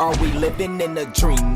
Are we living in a dream?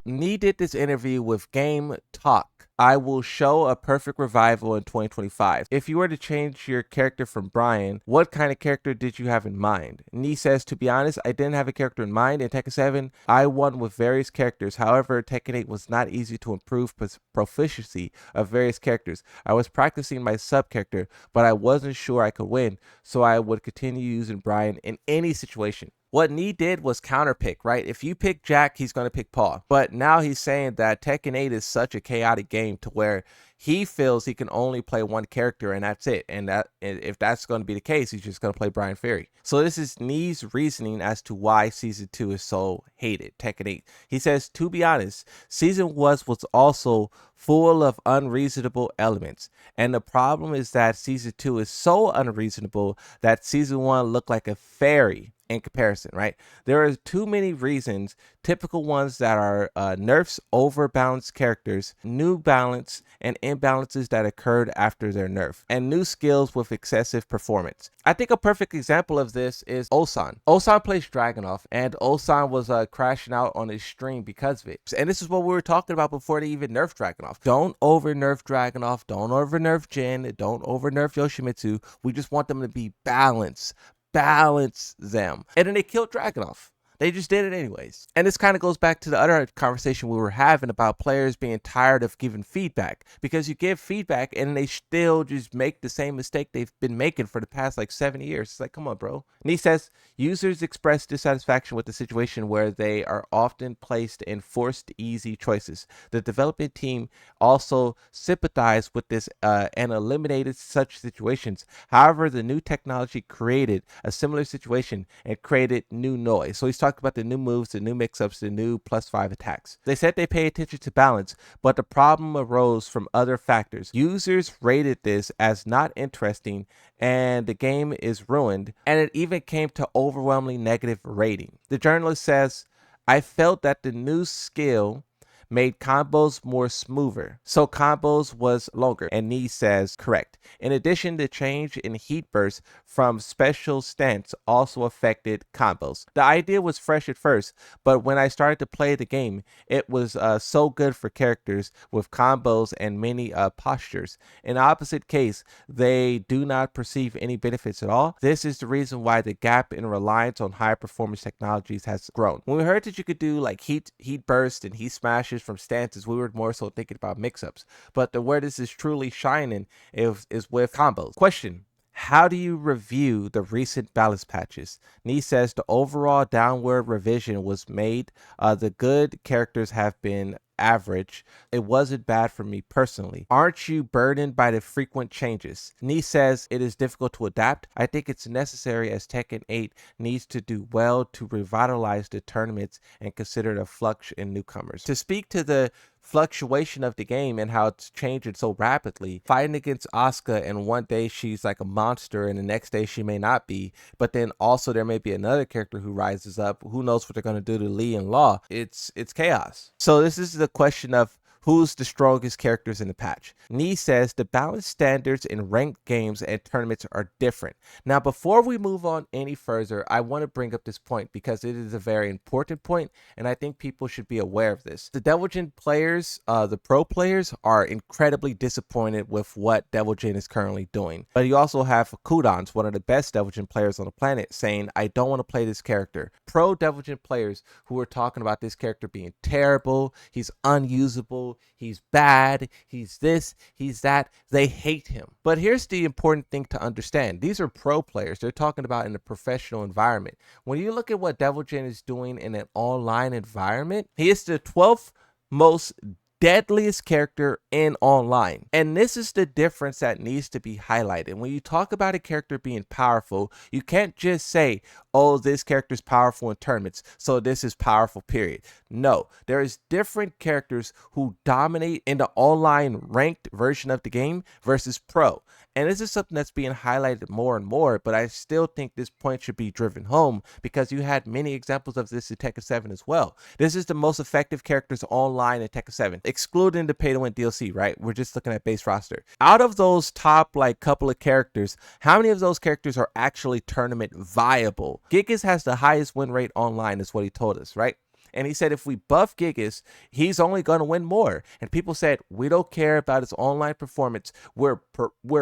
Nee did this interview with Game Talk. I will show a perfect revival in 2025. If you were to change your character from Brian, what kind of character did you have in mind? Nee says, to be honest, I didn't have a character in mind. In Tekken 7, I won with various characters. However, Tekken 8 was not easy to improve proficiency of various characters. I was practicing my sub character, but I wasn't sure I could win, so I would continue using Brian in any situation. What Nee did was counterpick, right? If you pick Jack, he's going to pick Paul. But now he's saying that Tekken 8 is such a chaotic game to where he feels he can only play one character and that's it. And that if that's going to be the case, he's just going to play Brian Ferry. So this is Nee's reasoning as to why Season 2 is so hated, Tekken 8. He says, to be honest, Season 1 was also full of unreasonable elements. And the problem is that Season 2 is so unreasonable that Season 1 looked like a fairy in comparison, right? There are too many reasons, typical ones that are nerfs, overbalanced characters, new balance, and imbalances that occurred after their nerf, and new skills with excessive performance. I think a perfect example of this is Osan. Osan plays Dragunov, and Osan was crashing out on his stream because of it. And this is what we were talking about before they even nerfed Dragunov. Don't over nerf Dragunov, don't over nerf Jin, don't over nerf Yoshimitsu. We just want them to be balanced. Balance them. And then they killed Dragunov. They just did it anyways. And this kind of goes back to the other conversation we were having about players being tired of giving feedback, because you give feedback and they still just make the same mistake they've been making for the past like 7 years. It's like, come on, bro. And he says, users express dissatisfaction with the situation where they are often placed in forced easy choices. The development team also sympathized with this and eliminated such situations. However, the new technology created a similar situation and created new noise. So he's talking about the new moves, the new mix-ups, the new +5 attacks. They said they pay attention to balance, but the problem arose from other factors. Users rated this as not interesting and the game is ruined, and it even came to overwhelmingly negative rating. The journalist says, I felt that the new skill made combos more smoother, so combos was longer. And Nee says, correct. In addition, the change in heat burst from special stance also affected combos. The idea was fresh at first, but when I started to play the game, it was so good for characters with combos and many postures. In the opposite case, they do not perceive any benefits at all. This is the reason why the gap in reliance on high performance technologies has grown. When we heard that you could do like heat burst and heat smashes from stances, we were more so thinking about mix-ups, but where this is truly shining is with combos. Question: how do you review the recent balance patches? Nee says the overall downward revision was made. The good characters have been average. It wasn't bad for me personally. Aren't you burdened by the frequent changes? Nee says it is difficult to adapt. I think it's necessary as Tekken 8 needs to do well to revitalize the tournaments and consider the flux in newcomers. To speak to the fluctuation of the game and how it's changing so rapidly, fighting against Asuka and one day she's like a monster and the next day she may not be, but then also there may be another character who rises up. Who knows what they're going to do to Lee and Law? It's chaos. So this is the question of who's the strongest characters in the patch. Nee says the balance standards in ranked games and tournaments are different. Now, before we move on any further, I want to bring up this point because it is a very important point, and I think people should be aware of this. The Devil Jin players, the pro players, are incredibly disappointed with what Devil Jin is currently doing. But you also have Kudans, one of the best Devil Jin players on the planet, saying, I don't want to play this character. Pro Devil Jin players who are talking about this character being terrible, he's unusable, he's bad, he's this, he's that. They hate him. But here's the important thing to understand. These are pro players. They're talking about in a professional environment. When you look at what Devil Jin is doing in an online environment, he is the 12th most deadliest character in online. And this is the difference that needs to be highlighted. When you talk about a character being powerful, you can't just say, oh, this character is powerful in tournaments, so this is powerful, period. No, there is different characters who dominate in the online ranked version of the game versus pro. And this is something that's being highlighted more and more, but I still think this point should be driven home because you had many examples of this in Tekken 7 as well. This is the most effective characters online in Tekken 7. excluding the pay to win DLC, right? We're just looking at base roster. Out of those top like couple of characters, how many of those characters are actually tournament viable? Gigas has the highest win rate online, is what he told us, right? And he said if we buff Gigas, he's only going to win more. And people said, we don't care about his online performance. We're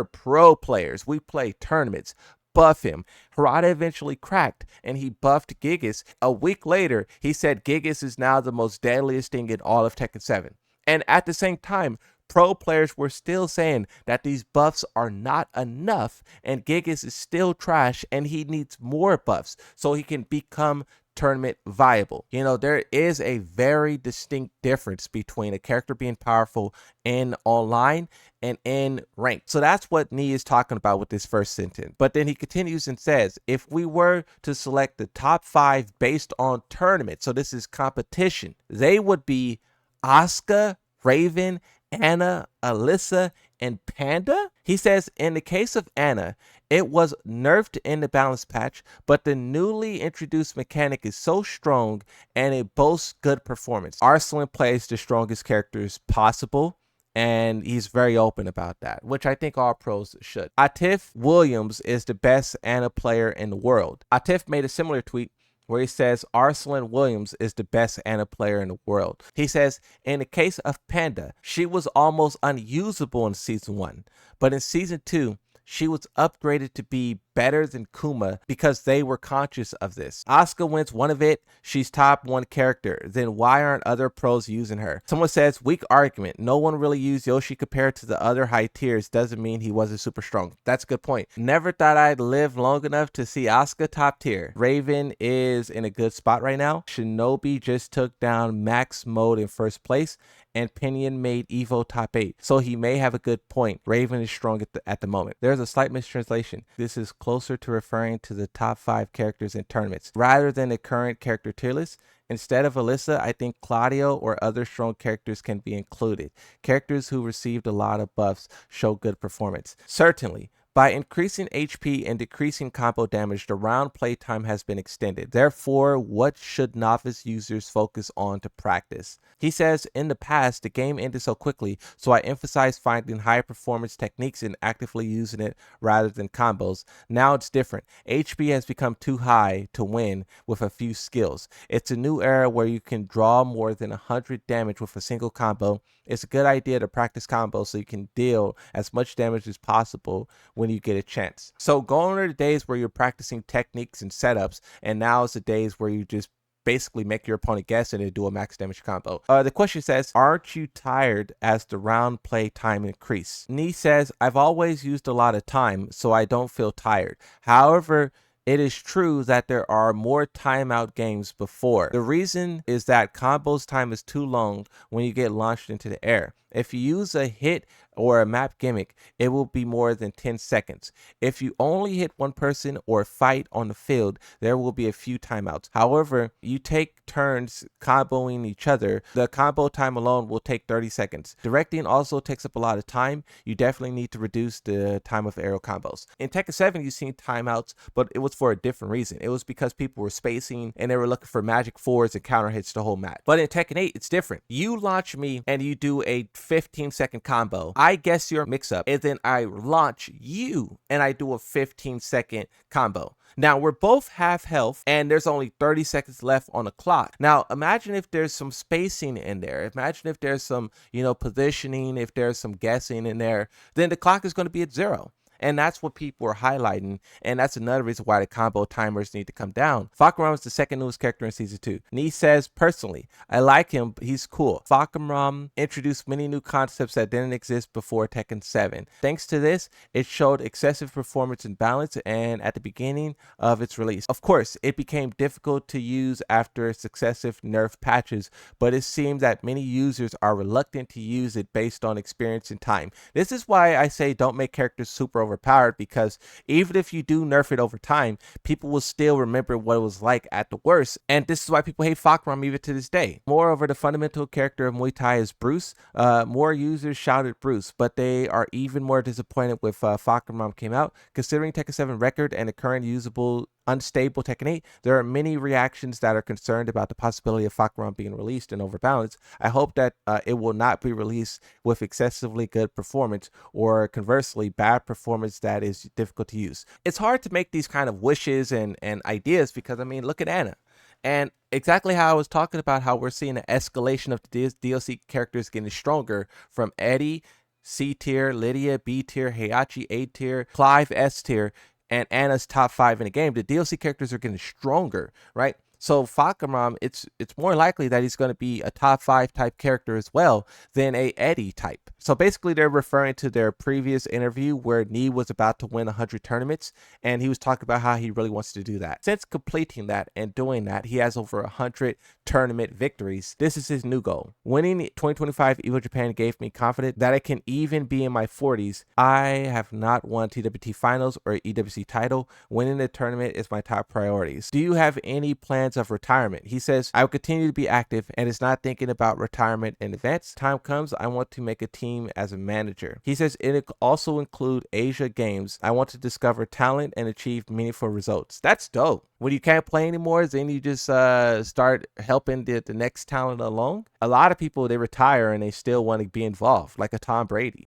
pro players. We play tournaments. Buff him. Harada eventually cracked and he buffed Gigas. A week later, he said Gigas is now the most deadliest thing in all of Tekken 7. And at the same time, pro players were still saying that these buffs are not enough and Gigas is still trash and he needs more buffs so he can become tournament viable. You know, there is a very distinct difference between a character being powerful in online and in ranked. So that's what Nee is talking about with this first sentence. But then he continues and says, if we were to select the top 5 based on tournament, so this is competition, they would be Asuka, Raven, Anna, Alyssa, and Panda. He says in the case of Anna, it was nerfed in the balance patch, but the newly introduced mechanic is so strong and it boasts good performance. Arslan plays the strongest characters possible, and he's very open about that, which I think all pros should. Atif Williams is the best Anna player in the world. Atif made a similar tweet where he says Arslan Williams is the best Anna player in the world. He says, in the case of Panda, she was almost unusable in Season 1, but in Season 2, she was upgraded to be better than Kuma because they were conscious of this. Asuka wins one of it. She's top 1 character. Then why aren't other pros using her? Someone says, weak argument. No one really used Yoshi compared to the other high tiers. Doesn't mean he wasn't super strong. That's a good point. Never thought I'd live long enough to see Asuka top tier. Raven is in a good spot right now. Shinobi just took down Max Mode in first place, and Pinion made Evo top 8. So he may have a good point. Raven is strong at the moment. There's a slight mistranslation. This is closer to referring to the top 5 characters in tournaments rather than the current character tier list. Instead of Alyssa, I think Claudio or other strong characters can be included. Characters who received a lot of buffs show good performance. Certainly. By increasing HP and decreasing combo damage, the round playtime has been extended. Therefore, what should novice users focus on to practice? He says, in the past, the game ended so quickly, so I emphasized finding high performance techniques and actively using it rather than combos. Now it's different. HP has become too high to win with a few skills. It's a new era where you can draw more than 100 damage with a single combo. It's a good idea to practice combos so you can deal as much damage as possible when you get a chance. So going to the days where you're practicing techniques and setups, and now it's the days where you just basically make your opponent guess and then do a max damage combo. The question says, aren't you tired as the round play time increase? Nee says, I've always used a lot of time, so I don't feel tired. However, it is true that there are more timeout games before. The reason is that combos time is too long when you get launched into the air. If you use a hit or a map gimmick, it will be more than 10 seconds. If you only hit one person or fight on the field, there will be a few timeouts. However, you take turns comboing each other, the combo time alone will take 30 seconds. Directing also takes up a lot of time. You definitely need to reduce the time of aerial combos. In Tekken 7, you've seen timeouts, but it was for a different reason. It was because people were spacing and they were looking for magic fours and counter hits the whole match. But in Tekken 8, it's different. You launch me and you do a 15-second combo. I guess your mix-up, and then I launch you and I do a 15-second combo. Now, we're both half health and there's only 30 seconds left on the clock. Now, imagine if there's some spacing in there. Imagine if there's some, positioning, if there's some guessing in there, then the clock is going to be at 0. And that's what people are highlighting, and that's another reason why the combo timers need to come down. Fahkumram is the second newest character in Season 2. Nee says, personally, I like him, he's cool. Fahkumram introduced many new concepts that didn't exist before Tekken 7. Thanks to this, it showed excessive performance and balance and at the beginning of its release. Of course, it became difficult to use after successive nerf patches, but it seems that many users are reluctant to use it based on experience and time. This is why I say don't make characters super overpowered, because even if you do nerf it over time, people will still remember what it was like at the worst, and this is why people hate Fahkumram even to this day. Moreover, the fundamental character of Muay Thai is Bruce. More users shouted Bruce, but they are even more disappointed with Fahkumram came out, considering Tekken 7 record and the current usable unstable Tekken 8, there are many reactions that are concerned about the possibility of Fahkumram being released in Overbalance. I hope that it will not be released with excessively good performance, or conversely, bad performance that is difficult to use. It's hard to make these kind of wishes and ideas because, I mean, look at Anna. And exactly how I was talking about how we're seeing an escalation of the DLC characters getting stronger, from Eddie, C tier, Lydia, B tier, Heihachi, A tier, Clive, S tier, and Anna's top 5 in the game. The DLC characters are getting stronger, right? So Fahkumram, it's more likely that he's going to be a top 5 type character as well than a Eddie type. So basically they're referring to their previous interview where Nee was about to win 100 tournaments, and he was talking about how he really wants to do that. Since completing that and doing that, he has over 100 tournament victories. This is his new goal. Winning 2025 Evo Japan gave me confidence that I can even be in my 40s. I have not won TWT finals or EWC title. Winning the tournament is my top priorities. Do you have any plans of retirement? He says, I will continue to be active and is not thinking about retirement in advance. Time comes, I want to make a team as a manager. He says it also include Asia games. I want to discover talent and achieve meaningful results. That's dope. When you can't play anymore, then you just start helping the next talent along. A lot of people, they retire and they still want to be involved, like a Tom Brady.